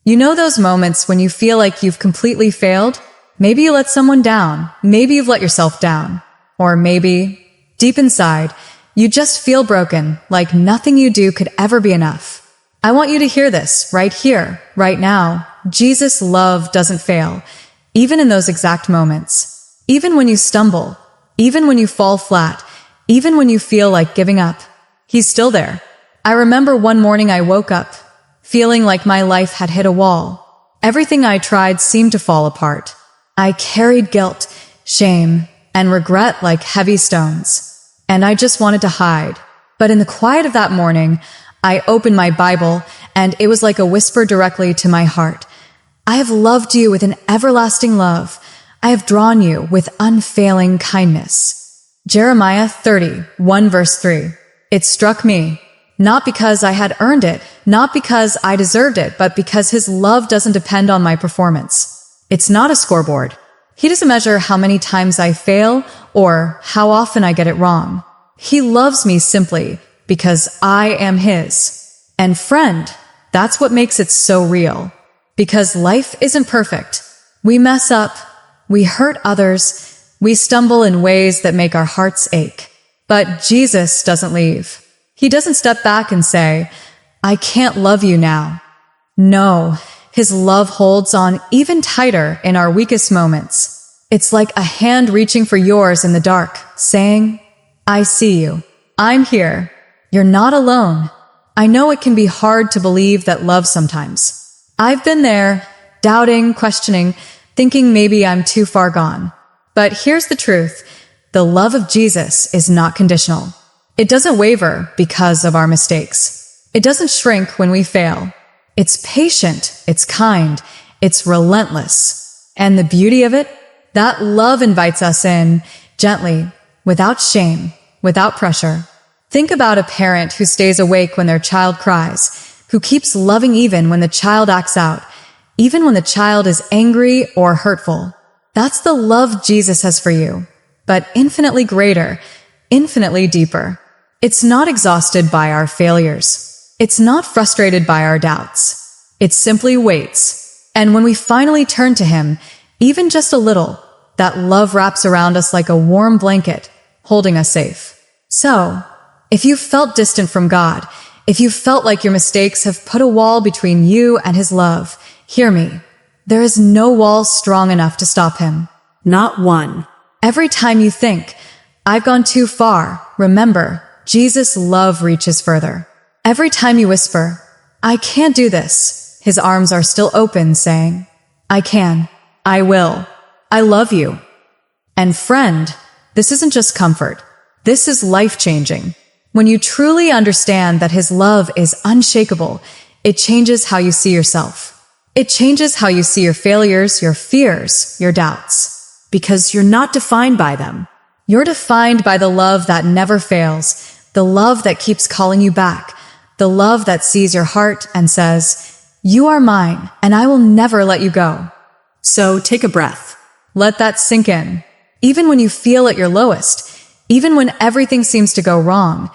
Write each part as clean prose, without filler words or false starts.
You know those moments when you feel like you've completely failed? Maybe you let someone down. Maybe you've let yourself down. Or maybe, deep inside, you just feel broken, like nothing you do could ever be enough. I want you to hear this right here, right now. Jesus' love doesn't fail, even in those exact moments. Even when you stumble, even when you fall flat, even when you feel like giving up, He's still there. I remember one morning I woke up, feeling like my life had hit a wall. Everything I tried seemed to fall apart. I carried guilt, shame, and regret like heavy stones. And I just wanted to hide. But in the quiet of that morning, I opened my Bible, and it was like a whisper directly to my heart. I have loved you with an everlasting love. I have drawn you with unfailing kindness. Jeremiah 30:1 verse 3. It struck me. Not because I had earned it, not because I deserved it, but because His love doesn't depend on my performance. It's not a scoreboard. He doesn't measure how many times I fail or how often I get it wrong. He loves me simply because I am His. And friend, that's what makes it so real. Because life isn't perfect. We mess up, we hurt others, we stumble in ways that make our hearts ache. But Jesus doesn't leave. He doesn't step back and say, I can't love you now. No, His love holds on even tighter in our weakest moments. It's like a hand reaching for yours in the dark, saying, I see you. I'm here. You're not alone. I know it can be hard to believe that love sometimes. I've been there, doubting, questioning, thinking maybe I'm too far gone. But here's the truth. The love of Jesus is not conditional. It doesn't waver because of our mistakes. It doesn't shrink when we fail. It's patient, it's kind, it's relentless. And the beauty of it? That love invites us in, gently, without shame, without pressure. Think about a parent who stays awake when their child cries, who keeps loving even when the child acts out, even when the child is angry or hurtful. That's the love Jesus has for you, but infinitely greater, infinitely deeper. It's not exhausted by our failures. It's not frustrated by our doubts. It simply waits. And when we finally turn to Him, even just a little, that love wraps around us like a warm blanket, holding us safe. So, if you've felt distant from God, if you've felt like your mistakes have put a wall between you and His love, hear me. There is no wall strong enough to stop Him. Not one. Every time you think, I've gone too far, remember, Jesus' love reaches further. Every time you whisper, I can't do this, His arms are still open, saying, I can, I will, I love you. And friend, this isn't just comfort. This is life-changing. When you truly understand that His love is unshakable, it changes how you see yourself. It changes how you see your failures, your fears, your doubts. Because you're not defined by them. You're defined by the love that never fails, the love that keeps calling you back, the love that sees your heart and says, you are mine, and I will never let you go. So take a breath. Let that sink in. Even when you feel at your lowest, even when everything seems to go wrong,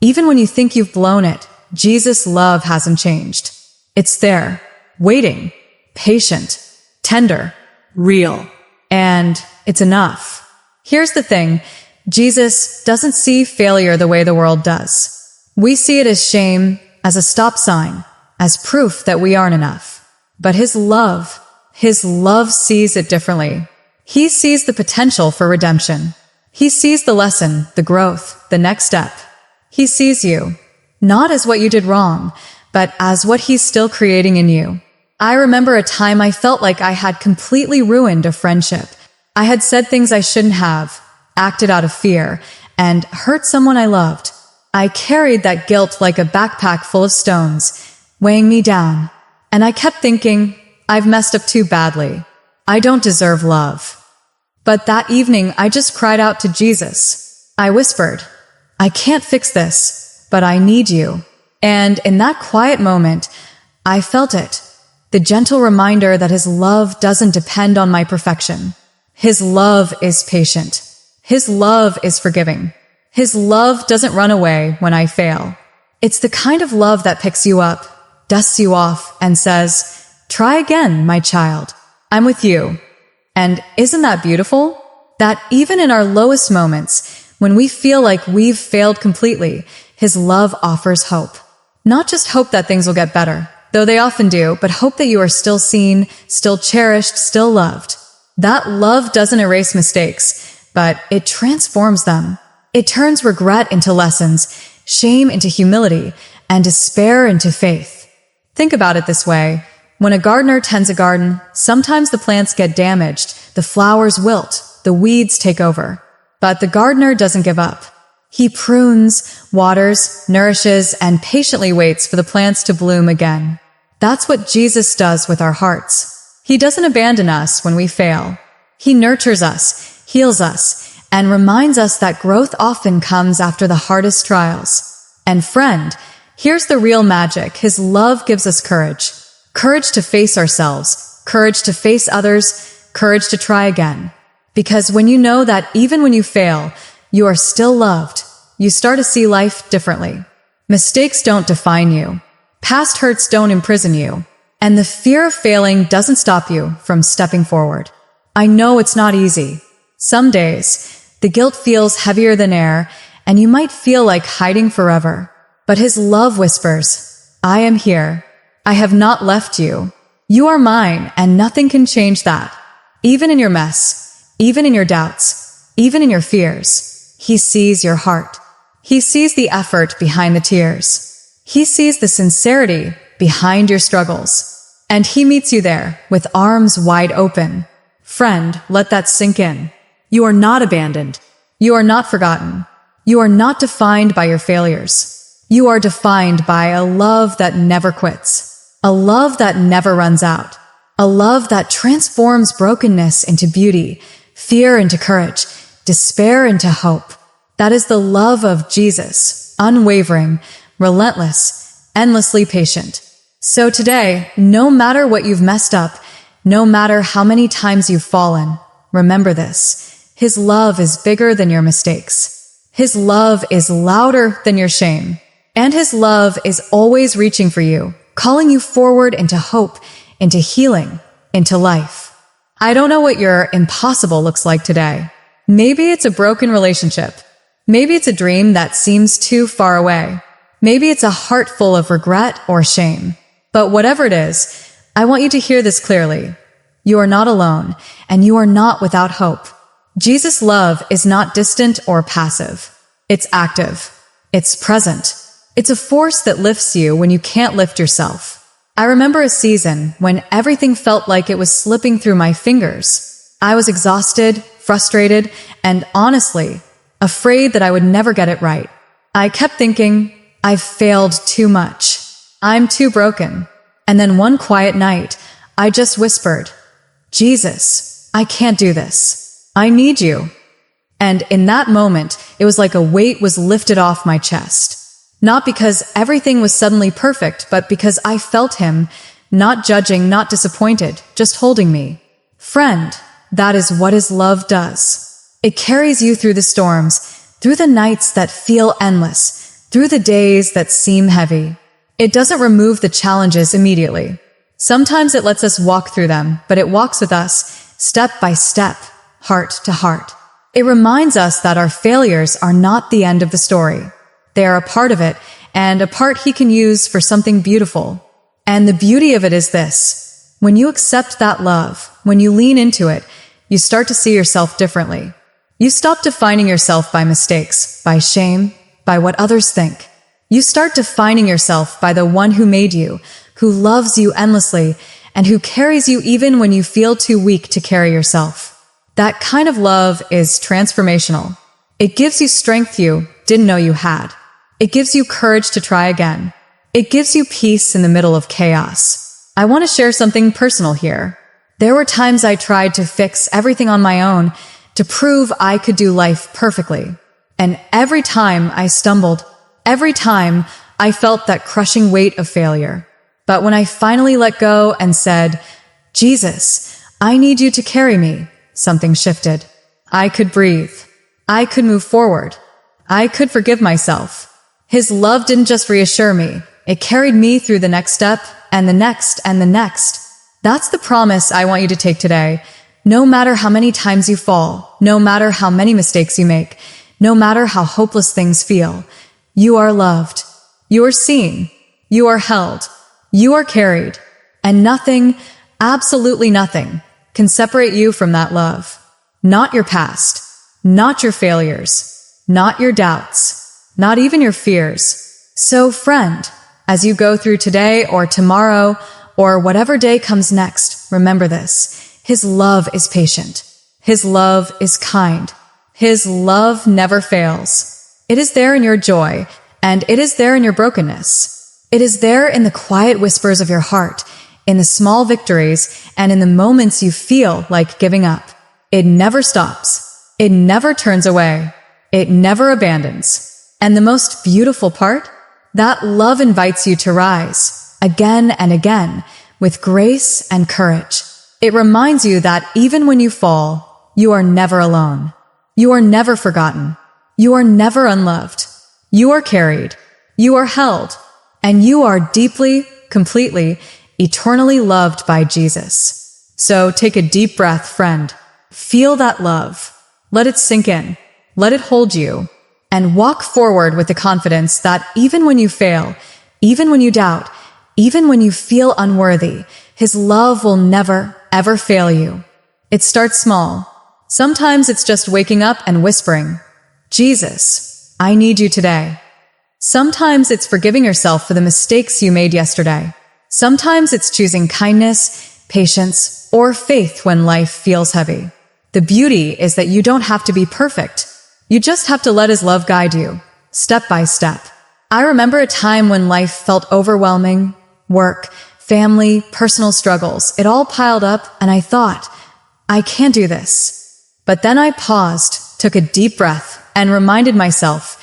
even when you think you've blown it, Jesus' love hasn't changed. It's there, waiting, patient, tender, real, and it's enough. Here's the thing, Jesus doesn't see failure the way the world does. We see it as shame, as a stop sign, as proof that we aren't enough. But His love sees it differently. He sees the potential for redemption. He sees the lesson, the growth, the next step. He sees you, not as what you did wrong, but as what He's still creating in you. I remember a time I felt like I had completely ruined a friendship. I had said things I shouldn't have, acted out of fear, and hurt someone I loved. I carried that guilt like a backpack full of stones, weighing me down. And I kept thinking, I've messed up too badly. I don't deserve love. But that evening, I just cried out to Jesus. I whispered, I can't fix this, but I need you. And in that quiet moment, I felt it. The gentle reminder that His love doesn't depend on my perfection. His love is patient. His love is forgiving. His love doesn't run away when I fail. It's the kind of love that picks you up, dusts you off, and says, try again, my child. I'm with you. And isn't that beautiful? That even in our lowest moments, when we feel like we've failed completely, His love offers hope. Not just hope that things will get better, though they often do, but hope that you are still seen, still cherished, still loved. That love doesn't erase mistakes, but it transforms them. It turns regret into lessons, shame into humility, and despair into faith. Think about it this way. When a gardener tends a garden, sometimes the plants get damaged, the flowers wilt, the weeds take over. But the gardener doesn't give up. He prunes, waters, nourishes, and patiently waits for the plants to bloom again. That's what Jesus does with our hearts. He doesn't abandon us when we fail. He nurtures us, heals us, and reminds us that growth often comes after the hardest trials. And friend, here's the real magic. His love gives us courage. Courage to face ourselves, courage to face others, courage to try again. Because when you know that even when you fail, you are still loved, you start to see life differently. Mistakes don't define you. Past hurts don't imprison you. And the fear of failing doesn't stop you from stepping forward. I know it's not easy. Some days, the guilt feels heavier than air, and you might feel like hiding forever. But His love whispers, I am here. I have not left you. You are mine, and nothing can change that. Even in your mess, even in your doubts, even in your fears, He sees your heart. He sees the effort behind the tears. He sees the sincerity behind your struggles. And He meets you there with arms wide open. Friend, let that sink in. You are not abandoned. You are not forgotten. You are not defined by your failures. You are defined by a love that never quits. A love that never runs out. A love that transforms brokenness into beauty, fear into courage, despair into hope. That is the love of Jesus, unwavering, relentless, endlessly patient. So today, no matter what you've messed up, no matter how many times you've fallen, remember this. His love is bigger than your mistakes. His love is louder than your shame. And His love is always reaching for you, calling you forward into hope, into healing, into life. I don't know what your impossible looks like today. Maybe it's a broken relationship. Maybe it's a dream that seems too far away. Maybe it's a heart full of regret or shame. But whatever it is, I want you to hear this clearly. You are not alone, and you are not without hope. Jesus' love is not distant or passive. It's active. It's present. It's a force that lifts you when you can't lift yourself. I remember a season when everything felt like it was slipping through my fingers. I was exhausted, frustrated, and honestly, afraid that I would never get it right. I kept thinking, I've failed too much. I'm too broken. And then one quiet night, I just whispered, Jesus, I can't do this. I need you. And in that moment, it was like a weight was lifted off my chest. Not because everything was suddenly perfect, but because I felt Him, not judging, not disappointed, just holding me. Friend, that is what His love does. It carries you through the storms, through the nights that feel endless, through the days that seem heavy. It doesn't remove the challenges immediately. Sometimes it lets us walk through them, but it walks with us, step by step, heart to heart. It reminds us that our failures are not the end of the story. They are a part of it, and a part He can use for something beautiful. And the beauty of it is this. When you accept that love, when you lean into it, you start to see yourself differently. You stop defining yourself by mistakes, by shame, by what others think. You start defining yourself by the one who made you, who loves you endlessly, and who carries you even when you feel too weak to carry yourself. That kind of love is transformational. It gives you strength you didn't know you had. It gives you courage to try again. It gives you peace in the middle of chaos. I want to share something personal here. There were times I tried to fix everything on my own, to prove I could do life perfectly. And every time I stumbled, every time I felt that crushing weight of failure. But when I finally let go and said, Jesus, I need you to carry me, something shifted. I could breathe. I could move forward. I could forgive myself. His love didn't just reassure me. It carried me through the next step, and the next, and the next. That's the promise I want you to take today. No matter how many times you fall, no matter how many mistakes you make, no matter how hopeless things feel, you are loved. You are seen. You are held. You are carried. And nothing, absolutely nothing, can separate you from that love. Not your past, not your failures, not your doubts, not even your fears. So, friend, as you go through today or tomorrow or whatever day comes next, remember this. His love is patient. His love is kind. His love never fails. It is there in your joy, and it is there in your brokenness. It is there in the quiet whispers of your heart, in the small victories, and in the moments you feel like giving up. It never stops. It never turns away. It never abandons. And the most beautiful part? That love invites you to rise, again and again, with grace and courage. It reminds you that even when you fall, you are never alone. You are never forgotten. You are never unloved. You are carried. You are held. And you are deeply, completely, eternally loved by Jesus. So take a deep breath, friend. Feel that love. Let it sink in. Let it hold you. And walk forward with the confidence that even when you fail, even when you doubt, even when you feel unworthy, His love will never, ever fail you. It starts small. Sometimes it's just waking up and whispering, Jesus, I need you today. Sometimes it's forgiving yourself for the mistakes you made yesterday. Sometimes it's choosing kindness, patience, or faith when life feels heavy. The beauty is that you don't have to be perfect. You just have to let His love guide you, step by step. I remember a time when life felt overwhelming, work, family, personal struggles, it all piled up, and I thought, I can't do this. But then I paused, took a deep breath, and reminded myself,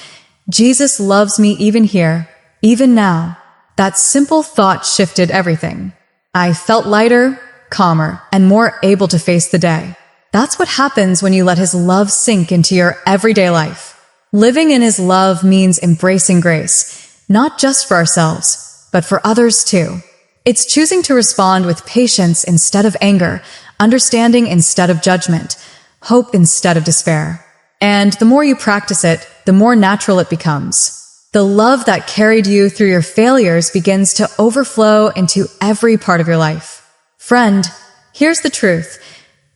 Jesus loves me even here, even now. That simple thought shifted everything. I felt lighter, calmer, and more able to face the day. That's what happens when you let His love sink into your everyday life. Living in His love means embracing grace, not just for ourselves, but for others too. It's choosing to respond with patience instead of anger, understanding instead of judgment, hope instead of despair. And the more you practice it, the more natural it becomes. The love that carried you through your failures begins to overflow into every part of your life. Friend, here's the truth.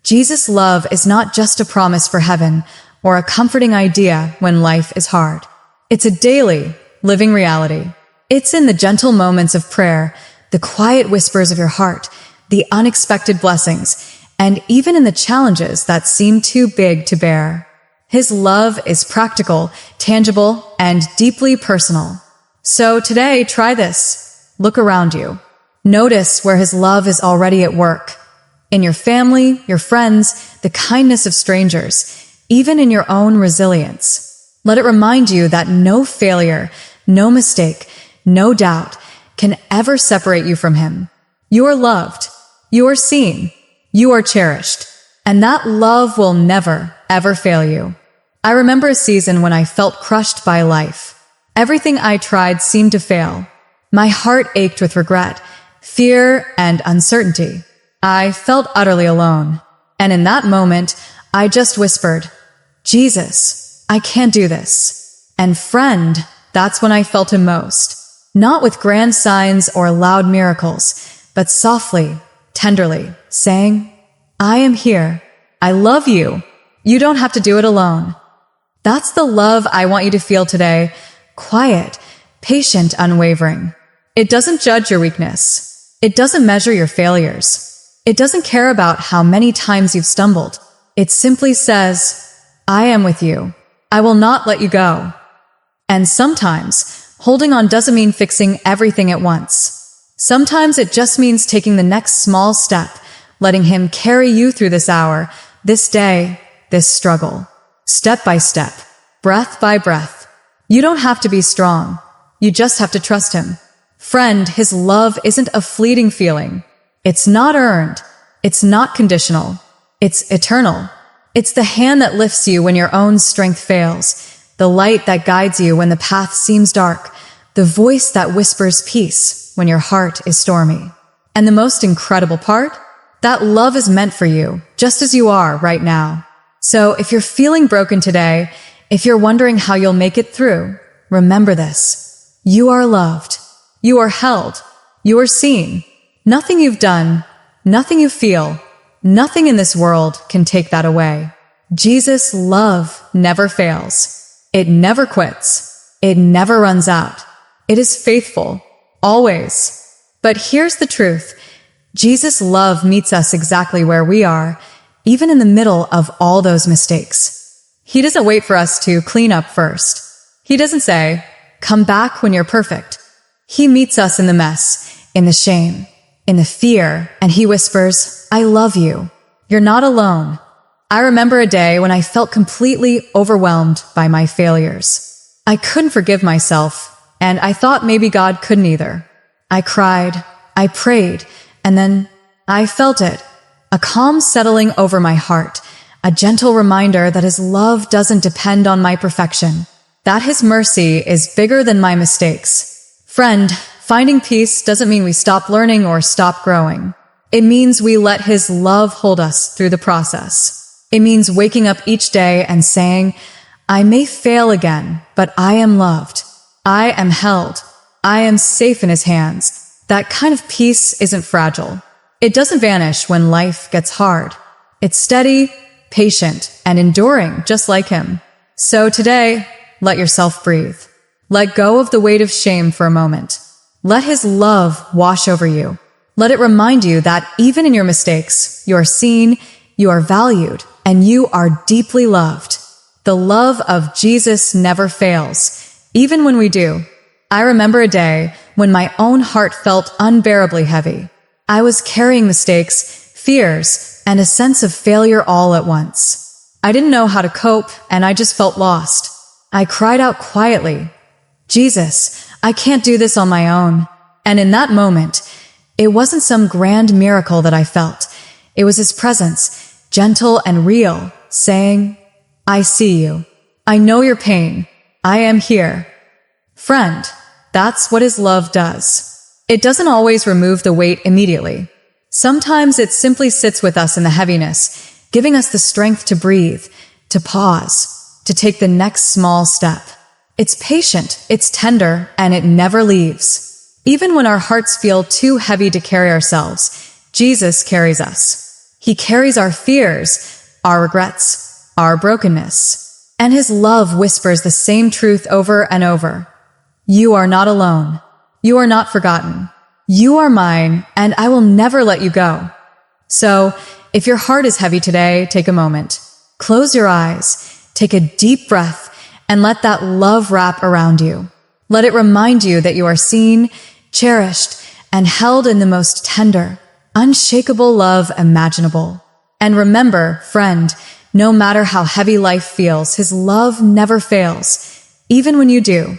Jesus' love is not just a promise for heaven or a comforting idea when life is hard. It's a daily, living reality. It's in the gentle moments of prayer, the quiet whispers of your heart, the unexpected blessings, and even in the challenges that seem too big to bear. His love is practical, tangible, and deeply personal. So today, try this. Look around you. Notice where His love is already at work. In your family, your friends, the kindness of strangers, even in your own resilience. Let it remind you that no failure, no mistake, no doubt can ever separate you from Him. You are loved. You are seen. You are cherished. And that love will never, ever fail you. I remember a season when I felt crushed by life. Everything I tried seemed to fail. My heart ached with regret, fear, and uncertainty. I felt utterly alone. And in that moment, I just whispered, Jesus, I can't do this. And friend, that's when I felt Him most. Not with grand signs or loud miracles, but softly, tenderly, saying, I am here. I love you. You don't have to do it alone. That's the love I want you to feel today. Quiet, patient, unwavering. It doesn't judge your weakness. It doesn't measure your failures. It doesn't care about how many times you've stumbled. It simply says, I am with you. I will not let you go. And sometimes, holding on doesn't mean fixing everything at once. Sometimes it just means taking the next small step, letting Him carry you through this hour, this day, this struggle. Step by step, breath by breath. You don't have to be strong. You just have to trust Him. Friend, His love isn't a fleeting feeling. It's not earned. It's not conditional. It's eternal. It's the hand that lifts you when your own strength fails, the light that guides you when the path seems dark, the voice that whispers peace when your heart is stormy. And the most incredible part? That love is meant for you, just as you are right now. So if you're feeling broken today, if you're wondering how you'll make it through, remember this. You are loved. You are held. You are seen. Nothing you've done, nothing you feel, nothing in this world can take that away. Jesus' love never fails. It never quits. It never runs out. It is faithful, always. But here's the truth. Jesus' love meets us exactly where we are, even in the middle of all those mistakes. He doesn't wait for us to clean up first. He doesn't say, "Come back when you're perfect." He meets us in the mess, in the shame, in the fear, and he whispers, "I love you. You're not alone." I remember a day when I felt completely overwhelmed by my failures. I couldn't forgive myself, and I thought maybe God couldn't either. I cried, I prayed, and then I felt it. A calm settling over my heart, a gentle reminder that his love doesn't depend on my perfection, that his mercy is bigger than my mistakes. Friend, finding peace doesn't mean we stop learning or stop growing. It means we let his love hold us through the process. It means waking up each day and saying, "I may fail again, but I am loved. I am held. I am safe in his hands." That kind of peace isn't fragile. It doesn't vanish when life gets hard. It's steady, patient, and enduring, just like him. So today, let yourself breathe. Let go of the weight of shame for a moment. Let his love wash over you. Let it remind you that even in your mistakes, you are seen, you are valued, and you are deeply loved. The love of Jesus never fails, even when we do. I remember a day when my own heart felt unbearably heavy. I was carrying mistakes, fears, and a sense of failure all at once. I didn't know how to cope, and I just felt lost. I cried out quietly, "Jesus, I can't do this on my own." And in that moment, it wasn't some grand miracle that I felt. It was his presence, gentle and real, saying, "I see you. I know your pain. I am here." Friend, that's what his love does. It doesn't always remove the weight immediately. Sometimes it simply sits with us in the heaviness, giving us the strength to breathe, to pause, to take the next small step. It's patient, it's tender, and it never leaves. Even when our hearts feel too heavy to carry ourselves, Jesus carries us. He carries our fears, our regrets, our brokenness. And his love whispers the same truth over and over. You are not alone. You are not forgotten. You are mine, and I will never let you go. So, if your heart is heavy today, take a moment. Close your eyes, take a deep breath, and let that love wrap around you. Let it remind you that you are seen, cherished, and held in the most tender, unshakable love imaginable. And remember, friend, no matter how heavy life feels, his love never fails, even when you do.